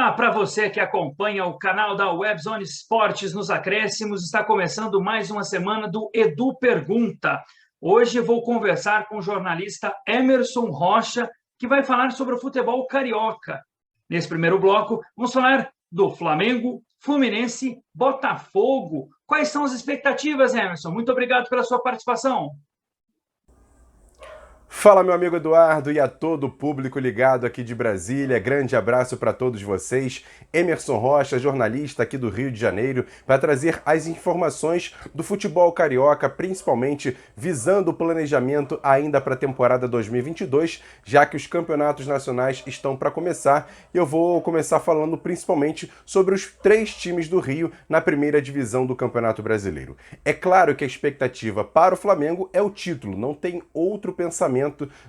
Olá para você que acompanha o canal da Webzone Esportes nos Acréscimos. Está começando mais uma semana do Edu Pergunta. Hoje vou conversar com o jornalista Emerson Rocha, que vai falar sobre o futebol carioca. Nesse primeiro bloco, vamos falar do Flamengo, Fluminense, Botafogo. Quais são as expectativas, Emerson? Muito obrigado pela sua participação. Fala, meu amigo Eduardo, e a todo o público ligado aqui de Brasília. Grande abraço para todos vocês. Emerson Rocha, jornalista aqui do Rio de Janeiro, vai trazer as informações do futebol carioca, principalmente visando o planejamento ainda para a temporada 2022, já que os campeonatos nacionais estão para começar. Eu vou começar falando principalmente sobre os 3 times do Rio na primeira divisão do Campeonato Brasileiro. É claro que a expectativa para o Flamengo é o título, não tem outro pensamento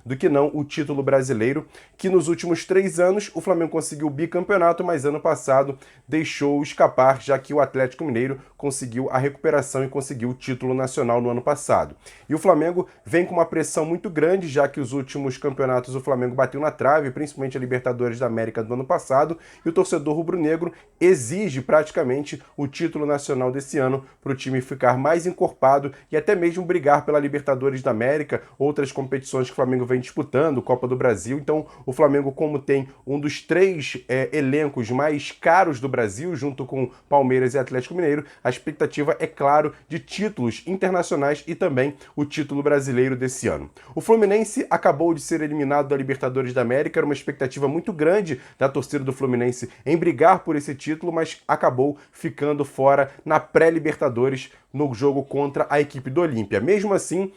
do que não o título brasileiro, que nos últimos 3 anos o Flamengo conseguiu o bicampeonato, mas ano passado deixou escapar, já que o Atlético Mineiro conseguiu a recuperação e conseguiu o título nacional no ano passado. E o Flamengo vem com uma pressão muito grande, já que os últimos campeonatos o Flamengo bateu na trave, principalmente a Libertadores da América do ano passado, e o torcedor rubro-negro exige praticamente o título nacional desse ano para o time ficar mais encorpado e até mesmo brigar pela Libertadores da América, outras competições que o Flamengo vem disputando, Copa do Brasil. Então o Flamengo, como tem um dos 3 elencos mais caros do Brasil, junto com Palmeiras e Atlético Mineiro, a expectativa é, claro, de títulos internacionais e também o título brasileiro desse ano. O Fluminense acabou de ser eliminado da Libertadores da América, era uma expectativa muito grande da torcida do Fluminense em brigar por esse título, mas acabou ficando fora na pré-Libertadores no jogo contra a equipe do Olímpia. Mesmo assim,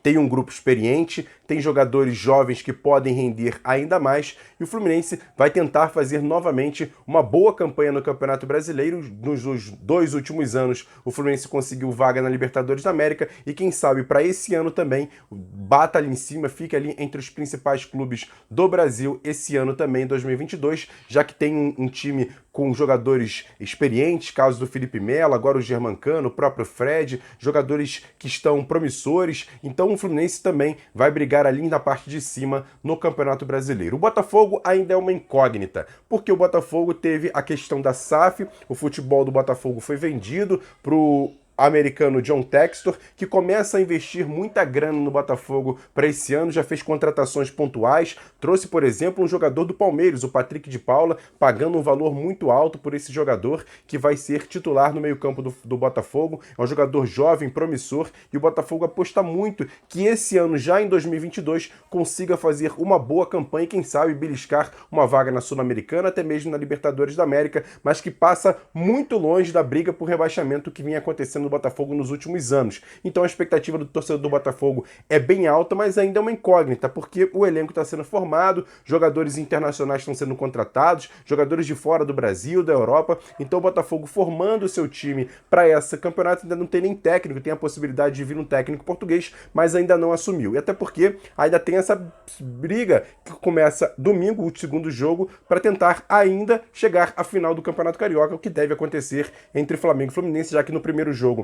tem um grupo experiente, tem jogadores jovens que podem render ainda mais, e o Fluminense vai tentar fazer novamente uma boa campanha no Campeonato Brasileiro. Nos 2 últimos anos o Fluminense conseguiu vaga na Libertadores da América e quem sabe para esse ano também bata ali em cima, fica ali entre os principais clubes do Brasil esse ano também, 2022, já que tem um time com jogadores experientes, caso do Felipe Melo, agora o Germancano, o próprio Fred, jogadores que estão promissores. Então o Fluminense também vai brigar ali na parte de cima no Campeonato Brasileiro. O Botafogo ainda é uma incógnita, porque o Botafogo teve a questão da SAF, o futebol do Botafogo foi vendido para o americano John Textor, que começa a investir muita grana no Botafogo para esse ano, já fez contratações pontuais, trouxe, por exemplo, um jogador do Palmeiras, o Patrick de Paula, pagando um valor muito alto por esse jogador, que vai ser titular no meio-campo do Botafogo. É um jogador jovem, promissor, e o Botafogo aposta muito que esse ano, já em 2022, consiga fazer uma boa campanha e, quem sabe, beliscar uma vaga na Sul-Americana, até mesmo na Libertadores da América, mas que passa muito longe da briga por rebaixamento que vinha acontecendo do Botafogo nos últimos anos. Então a expectativa do torcedor do Botafogo é bem alta, mas ainda é uma incógnita, porque o elenco está sendo formado, jogadores internacionais estão sendo contratados, jogadores de fora do Brasil, da Europa. Então o Botafogo formando o seu time para esse campeonato ainda não tem nem técnico, tem a possibilidade de vir um técnico português, mas ainda não assumiu. E até porque ainda tem essa briga que começa domingo, o segundo jogo, para tentar ainda chegar à final do Campeonato Carioca, o que deve acontecer entre Flamengo e Fluminense, já que no primeiro jogo,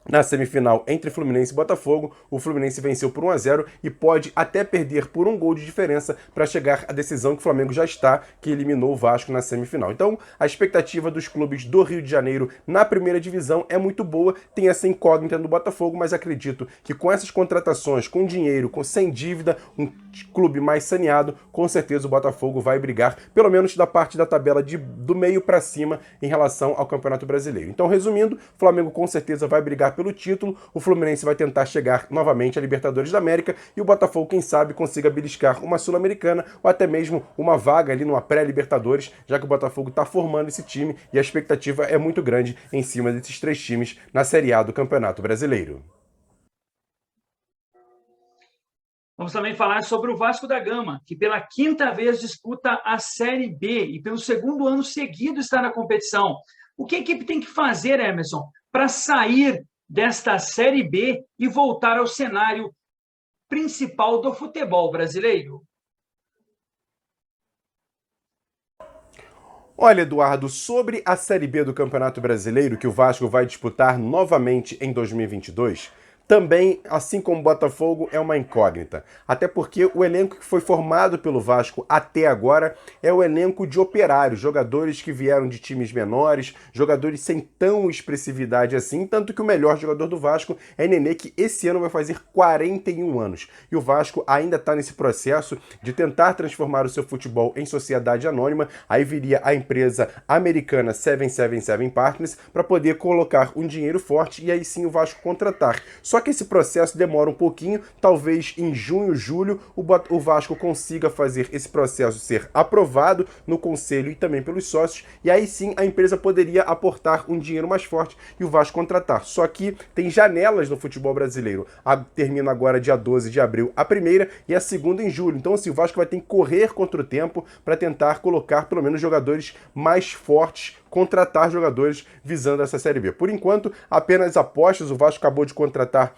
na semifinal entre Fluminense e Botafogo, o Fluminense venceu por 1-0 e pode até perder por 1 gol de diferença para chegar à decisão que o Flamengo já está, que eliminou o Vasco na semifinal. Então, a expectativa dos clubes do Rio de Janeiro na primeira divisão é muito boa, tem essa incógnita no Botafogo, mas acredito que com essas contratações, com dinheiro, sem dívida, um clube mais saneado, com certeza o Botafogo vai brigar, pelo menos da parte da tabela do meio para cima em relação ao Campeonato Brasileiro. Então, resumindo, o Flamengo com certeza vai brigar pelo título, o Fluminense vai tentar chegar novamente à Libertadores da América e o Botafogo, quem sabe, consiga beliscar uma Sul-Americana ou até mesmo uma vaga ali numa pré-Libertadores, já que o Botafogo está formando esse time e a expectativa é muito grande em cima desses 3 times na Série A do Campeonato Brasileiro. Vamos também falar sobre o Vasco da Gama, que pela 5ª vez disputa a Série B e pelo 2º ano seguido está na competição. O que a equipe tem que fazer, Emerson, para sair desta Série B e voltar ao cenário principal do futebol brasileiro? Olha, Eduardo, sobre a Série B do Campeonato Brasileiro, que o Vasco vai disputar novamente em 2022, também, assim como o Botafogo, é uma incógnita. Até porque o elenco que foi formado pelo Vasco até agora é o elenco de operários, jogadores que vieram de times menores, jogadores sem tão expressividade assim, tanto que o melhor jogador do Vasco é Nenê, que esse ano vai fazer 41 anos. E o Vasco ainda está nesse processo de tentar transformar o seu futebol em sociedade anônima. Aí viria a empresa americana 777 Partners para poder colocar um dinheiro forte e aí sim o Vasco contratar. Só que esse processo demora um pouquinho, talvez em junho, julho, o Vasco consiga fazer esse processo ser aprovado no conselho e também pelos sócios, e aí sim a empresa poderia aportar um dinheiro mais forte e o Vasco contratar. Só que tem janelas no futebol brasileiro. Termina agora dia 12 de abril a primeira e a segunda em julho. Então assim, o Vasco vai ter que correr contra o tempo para tentar colocar pelo menos jogadores mais fortes, contratar jogadores visando essa Série B. Por enquanto, apenas apostas. O Vasco acabou de contratar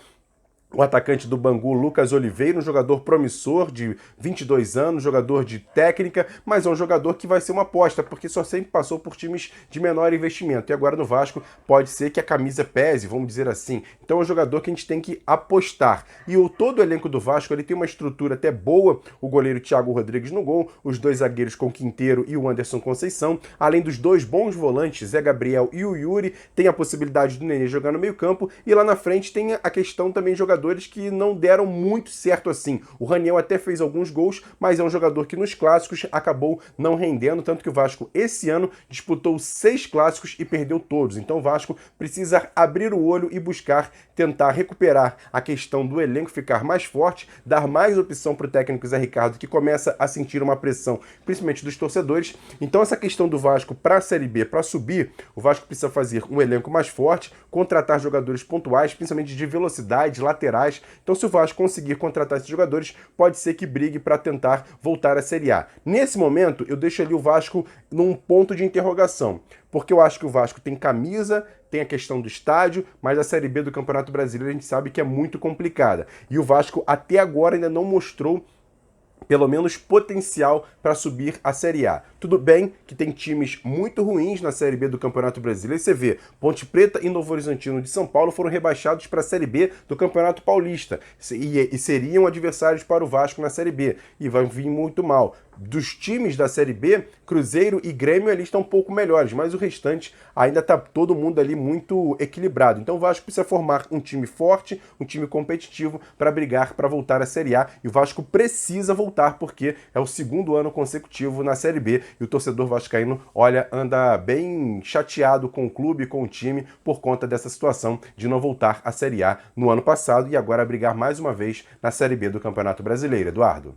o atacante do Bangu, Lucas Oliveira, um jogador promissor de 22 anos, jogador de técnica, mas é um jogador que vai ser uma aposta, porque só sempre passou por times de menor investimento. E agora no Vasco pode ser que a camisa pese, vamos dizer assim. Então é um jogador que a gente tem que apostar. E todo o elenco do Vasco ele tem uma estrutura até boa, o goleiro Thiago Rodrigues no gol, os dois zagueiros com Quinteiro e o Anderson Conceição, além dos dois bons volantes, Zé Gabriel e o Yuri, tem a possibilidade do Nenê jogar no meio campo, e lá na frente tem a questão também de jogadores que não deram muito certo assim. O Raniel até fez alguns gols, mas é um jogador que nos clássicos acabou não rendendo, tanto que o Vasco esse ano disputou 6 clássicos e perdeu todos. Então o Vasco precisa abrir o olho e buscar tentar recuperar a questão do elenco, ficar mais forte, dar mais opção para o técnico Zé Ricardo, que começa a sentir uma pressão, principalmente dos torcedores. Então essa questão do Vasco para a Série B, para subir, o Vasco precisa fazer um elenco mais forte, contratar jogadores pontuais, principalmente de velocidade, laterais. Então se o Vasco conseguir contratar esses jogadores, pode ser que brigue para tentar voltar à Série A. Nesse momento, eu deixo ali o Vasco num ponto de interrogação, porque eu acho que o Vasco tem camisa, tem a questão do estádio, mas a Série B do Campeonato Brasileiro a gente sabe que é muito complicada. E o Vasco até agora ainda não mostrou pelo menos potencial para subir a Série A. Tudo bem que tem times muito ruins na Série B do Campeonato Brasileiro. Você vê, Ponte Preta e Novo Horizontino de São Paulo foram rebaixados para a Série B do Campeonato Paulista e seriam adversários para o Vasco na Série B. E vai vir muito mal. Dos times da Série B, Cruzeiro e Grêmio ali estão um pouco melhores, mas o restante ainda está todo mundo ali muito equilibrado. Então o Vasco precisa formar um time forte, um time competitivo para brigar para voltar à Série A. E o Vasco precisa voltar porque é o segundo ano consecutivo na Série B e o torcedor vascaíno, olha, anda bem chateado com o clube, com o time, por conta dessa situação de não voltar à Série A no ano passado e agora brigar mais uma vez na Série B do Campeonato Brasileiro. Eduardo.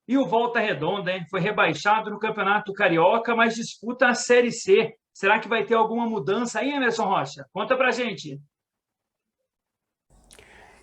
E o Volta Redonda, hein? Foi rebaixado no Campeonato Carioca, mas disputa a Série C. Será que vai ter alguma mudança aí, Emerson Rocha? Conta pra gente.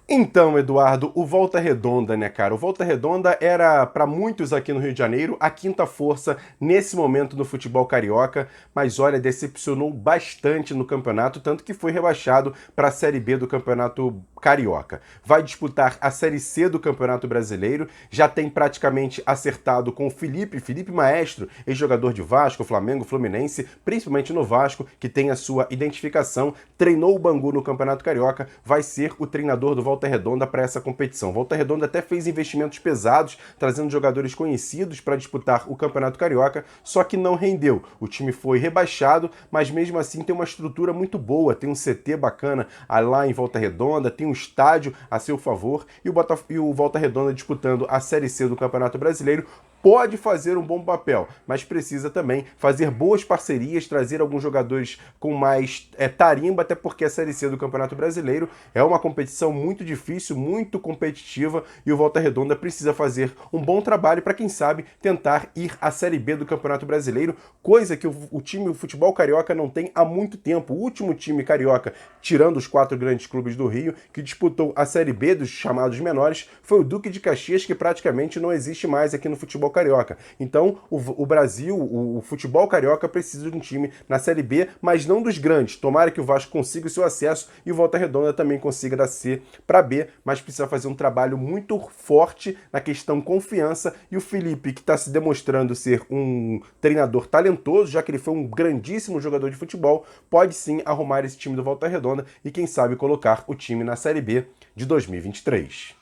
Então, Eduardo, o Volta Redonda, né, cara? O Volta Redonda era, para muitos aqui no Rio de Janeiro, a quinta força nesse momento no futebol carioca, mas olha, decepcionou bastante no campeonato, tanto que foi rebaixado para a Série B do Campeonato Carioca. Vai disputar a Série C do Campeonato Brasileiro, já tem praticamente acertado com o Felipe Maestro, ex-jogador de Vasco, Flamengo, Fluminense, principalmente no Vasco, que tem a sua identificação, treinou o Bangu no Campeonato Carioca, vai ser o treinador do Volta Redonda para essa competição. Volta Redonda até fez investimentos pesados, trazendo jogadores conhecidos para disputar o Campeonato Carioca, só que não rendeu. O time foi rebaixado, mas mesmo assim tem uma estrutura muito boa, tem um CT bacana lá em Volta Redonda, tem um estádio a seu favor e o Volta Redonda disputando a Série C do Campeonato Brasileiro pode fazer um bom papel, mas precisa também fazer boas parcerias, trazer alguns jogadores com mais tarimba, até porque a Série C do Campeonato Brasileiro é uma competição muito difícil, muito competitiva, e o Volta Redonda precisa fazer um bom trabalho para, quem sabe, tentar ir à Série B do Campeonato Brasileiro, coisa que o futebol carioca não tem há muito tempo. O último time carioca, tirando os 4 grandes clubes do Rio, que disputou a Série B dos chamados menores, foi o Duque de Caxias, que praticamente não existe mais aqui no futebol carioca. Então, o Brasil, o futebol carioca precisa de um time na Série B, mas não dos grandes. Tomara que o Vasco consiga o seu acesso e o Volta Redonda também consiga da C para B, mas precisa fazer um trabalho muito forte na questão confiança, e o Felipe, que está se demonstrando ser um treinador talentoso, já que ele foi um grandíssimo jogador de futebol, pode sim arrumar esse time do Volta Redonda e quem sabe colocar o time na Série B de 2023.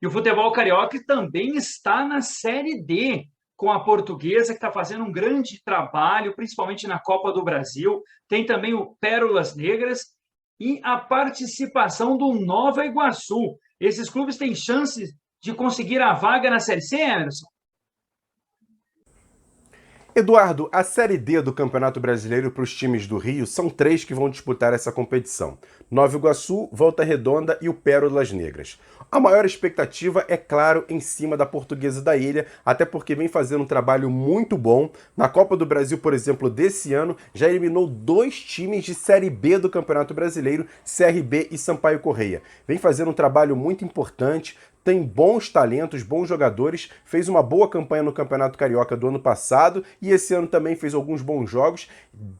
E o futebol carioca também está na Série D, com a Portuguesa, que está fazendo um grande trabalho, principalmente na Copa do Brasil. Tem também o Pérolas Negras e a participação do Nova Iguaçu. Esses clubes têm chances de conseguir a vaga na Série C, Emerson? Eduardo, a Série D do Campeonato Brasileiro para os times do Rio são 3 que vão disputar essa competição: Nova Iguaçu, Volta Redonda e o Pérolas Negras. A maior expectativa é, claro, em cima da Portuguesa da Ilha, até porque vem fazendo um trabalho muito bom. Na Copa do Brasil, por exemplo, desse ano, já eliminou 2 times de Série B do Campeonato Brasileiro, CRB e Sampaio Corrêa. Vem fazendo um trabalho muito importante, tem bons talentos, bons jogadores, fez uma boa campanha no Campeonato Carioca do ano passado e esse ano também fez alguns bons jogos,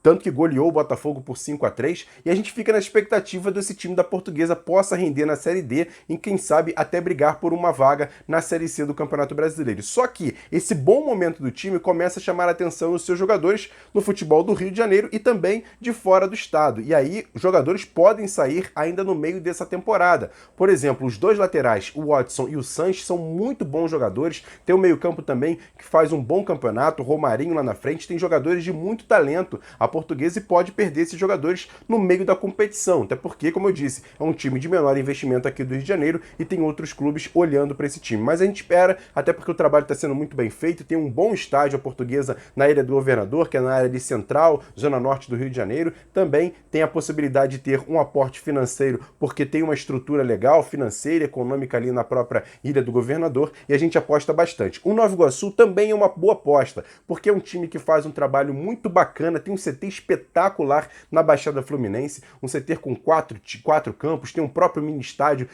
tanto que goleou o Botafogo por 5-3, e a gente fica na expectativa desse time da Portuguesa possa render na Série D e quem sabe até brigar por uma vaga na Série C do Campeonato Brasileiro. Só que esse bom momento do time começa a chamar a atenção dos seus jogadores no futebol do Rio de Janeiro e também de fora do estado. E aí, os jogadores podem sair ainda no meio dessa temporada. Por exemplo, os 2 laterais, o Watson e o Sanches, são muito bons jogadores. Tem o meio-campo também que faz um bom campeonato, o Romarinho lá na frente, tem jogadores de muito talento. A Portuguesa pode perder esses jogadores no meio da competição, até porque, como eu disse, é um time de menor investimento aqui do Rio de Janeiro e tem outros clubes olhando para esse time. Mas a gente espera, até porque o trabalho está sendo muito bem feito, tem um bom estádio a Portuguesa na Ilha do Governador, que é na área de central, zona norte do Rio de Janeiro. Também tem a possibilidade de ter um aporte financeiro, porque tem uma estrutura legal, financeira, econômica ali na própria Ilha do Governador, e a gente aposta bastante. O Nova Iguaçu também é uma boa aposta, porque é um time que faz um trabalho muito bacana, tem um CT espetacular na Baixada Fluminense, um CT com 4 campos, tem um próprio mini estádio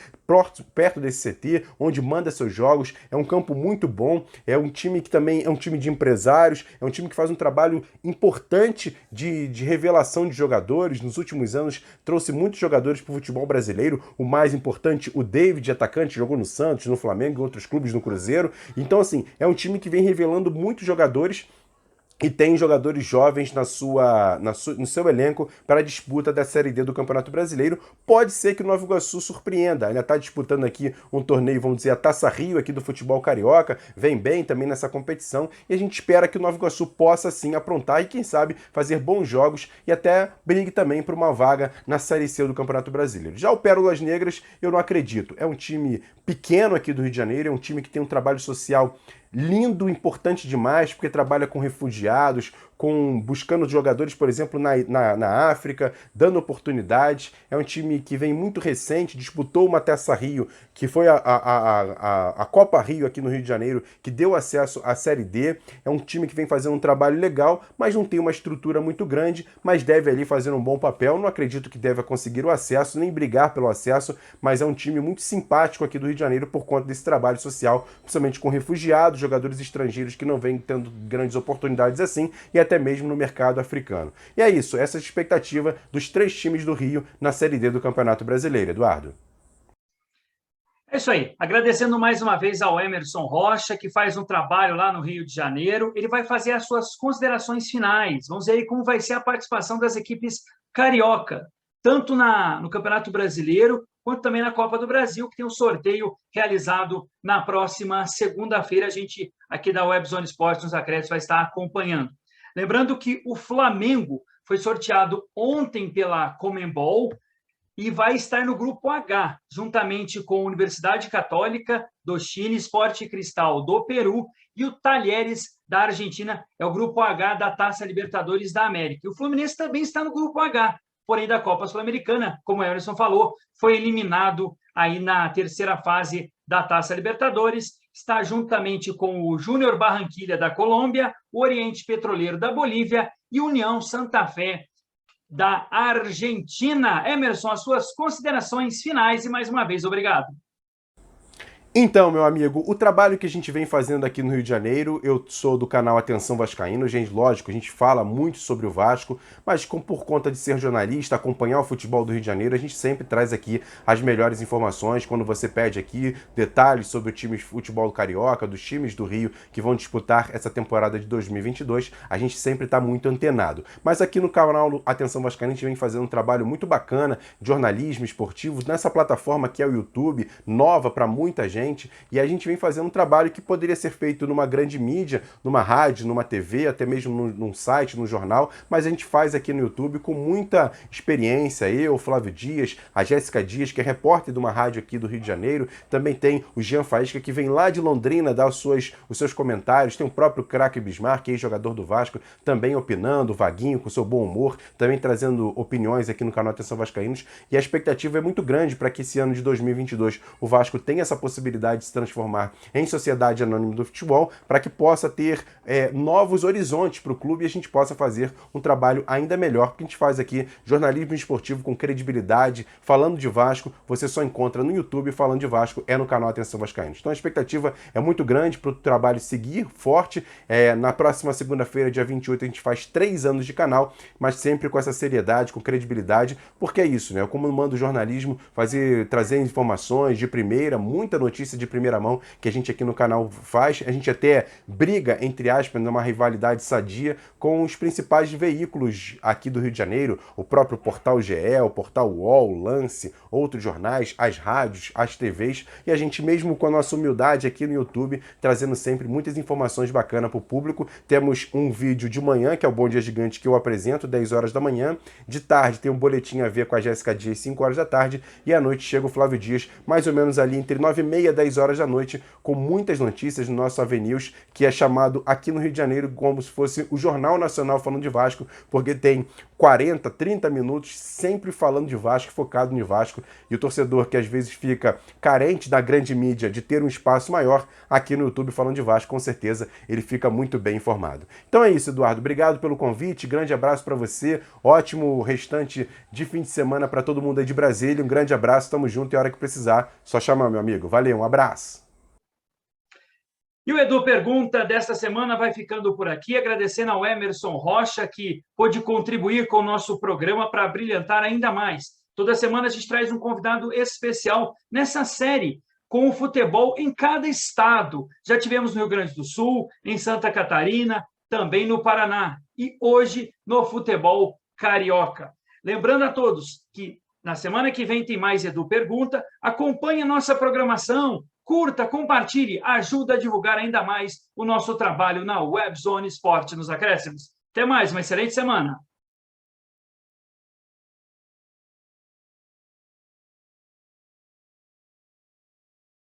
perto desse CT, onde manda seus jogos, é um campo muito bom, é um time que também é um time de empresários, é um time que faz um trabalho importante de revelação de jogadores. Nos últimos anos trouxe muitos jogadores para o futebol brasileiro, o mais importante, o David, atacante, jogou no Santos, no Flamengo e outros clubes, no Cruzeiro. Então, assim, é um time que vem revelando muitos jogadores e tem jogadores jovens no seu elenco para a disputa da Série D do Campeonato Brasileiro. Pode ser que o Nova Iguaçu surpreenda, ainda está disputando aqui um torneio, vamos dizer, a Taça Rio aqui do futebol carioca, vem bem também nessa competição, e a gente espera que o Nova Iguaçu possa sim aprontar e quem sabe fazer bons jogos e até brigue também por uma vaga na Série C do Campeonato Brasileiro. Já o Pérolas Negras, eu não acredito, é um time pequeno aqui do Rio de Janeiro, é um time que tem um trabalho social lindo, importante demais, porque trabalha com refugiados, buscando jogadores, por exemplo, na África, dando oportunidades. É um time que vem muito recente, disputou uma Taça Rio, que foi a Copa Rio aqui no Rio de Janeiro, que deu acesso à Série D. É um time que vem fazendo um trabalho legal, mas não tem uma estrutura muito grande, mas deve ali fazer um bom papel. Não acredito que deva conseguir o acesso, nem brigar pelo acesso, mas é um time muito simpático aqui do Rio de Janeiro por conta desse trabalho social, principalmente com refugiados, jogadores estrangeiros que não vêm tendo grandes oportunidades assim, e até mesmo no mercado africano. E é isso, essa é a expectativa dos 3 times do Rio na Série D do Campeonato Brasileiro. Eduardo. É isso aí. Agradecendo mais uma vez ao Emerson Rocha, que faz um trabalho lá no Rio de Janeiro. Ele vai fazer as suas considerações finais. Vamos ver aí como vai ser a participação das equipes carioca, tanto no Campeonato Brasileiro, quanto também na Copa do Brasil, que tem um sorteio realizado na próxima segunda-feira. A gente, aqui da WebZone Esportes, nos acréscimos, vai estar acompanhando. Lembrando que o Flamengo foi sorteado ontem pela Conmebol e vai estar no Grupo H, juntamente com a Universidade Católica do Chile, Sport Cristal do Peru e o Talheres da Argentina. É o Grupo H da Taça Libertadores da América. E o Fluminense também está no Grupo H, porém da Copa Sul-Americana, como o Emerson falou, foi eliminado aí na terceira fase da Taça Libertadores. Está juntamente com o Júnior Barranquilla da Colômbia, o Oriente Petroleiro da Bolívia e União Santa Fé da Argentina. Emerson, as suas considerações finais e mais uma vez, obrigado. Então, meu amigo, o trabalho que a gente vem fazendo aqui no Rio de Janeiro, eu sou do canal Atenção Vascaíno, gente, lógico, a gente fala muito sobre o Vasco, mas por conta de ser jornalista, acompanhar o futebol do Rio de Janeiro, a gente sempre traz aqui as melhores informações, quando você pede aqui detalhes sobre o time de futebol carioca, dos times do Rio que vão disputar essa temporada de 2022, a gente sempre está muito antenado. Mas aqui no canal Atenção Vascaíno a gente vem fazendo um trabalho muito bacana de jornalismo esportivo nessa plataforma que é o YouTube, nova para muita gente, e a gente vem fazendo um trabalho que poderia ser feito numa grande mídia, numa rádio, numa TV, até mesmo num site, num jornal, mas a gente faz aqui no YouTube com muita experiência. Eu, Flávio Dias, a Jéssica Dias, que é repórter de uma rádio aqui do Rio de Janeiro, também tem o Jean Faísca, que vem lá de Londrina dar os seus comentários, tem o próprio craque Bismarck, ex-jogador do Vasco, também opinando, o Vaguinho com seu bom humor, também trazendo opiniões aqui no canal Atenção Vascaínos, e a expectativa é muito grande para que esse ano de 2022 o Vasco tenha essa possibilidade de se transformar em sociedade anônima do futebol, para que possa ter novos horizontes para o clube e a gente possa fazer um trabalho ainda melhor, porque a gente faz aqui jornalismo esportivo com credibilidade, falando de Vasco, você só encontra no YouTube. Falando de Vasco é no canal Atenção Vascaínos. Então a expectativa é muito grande para o trabalho seguir forte. Na próxima segunda-feira, dia 28, a gente faz 3 anos de canal, mas sempre com essa seriedade, com credibilidade, porque é isso, né? Eu comando o jornalismo, trazer informações de primeira, muita notícia de primeira mão que a gente aqui no canal faz. A gente até briga, entre aspas, numa rivalidade sadia com os principais veículos aqui do Rio de Janeiro, o próprio Portal GE, o Portal UOL, o Lance, outros jornais, as rádios, as TVs, e a gente mesmo com a nossa humildade aqui no YouTube, trazendo sempre muitas informações bacanas para o público. Temos um vídeo de manhã, que é o Bom Dia Gigante, que eu apresento, 10 horas da manhã. De tarde tem um boletim a ver com a Jéssica Dias, 5 horas da tarde, e à noite chega o Flávio Dias, mais ou menos ali entre 9h30 e 10 horas da noite, com muitas notícias no nosso AVNews, que é chamado aqui no Rio de Janeiro como se fosse o Jornal Nacional falando de Vasco, porque tem 40, 30 minutos sempre falando de Vasco, focado no Vasco, e o torcedor que às vezes fica carente da grande mídia de ter um espaço maior, aqui no YouTube falando de Vasco, com certeza ele fica muito bem informado. Então é isso, Eduardo, obrigado pelo convite, grande abraço para você, ótimo restante de fim de semana para todo mundo aí de Brasília, um grande abraço, tamo junto e a hora que precisar, só chamar, meu amigo. Valeu, um abraço. E o Edu Pergunta desta semana vai ficando por aqui, agradecendo ao Emerson Rocha, que pôde contribuir com o nosso programa para brilhantar ainda mais. Toda semana a gente traz um convidado especial nessa série com o futebol em cada estado. Já tivemos no Rio Grande do Sul, em Santa Catarina, também no Paraná. E hoje no futebol carioca. Lembrando a todos que na semana que vem tem mais Edu Pergunta. Acompanhe a nossa programação, curta, compartilhe, ajuda a divulgar ainda mais o nosso trabalho na Webzone Esporte nos Acréscimos. Até mais, uma excelente semana.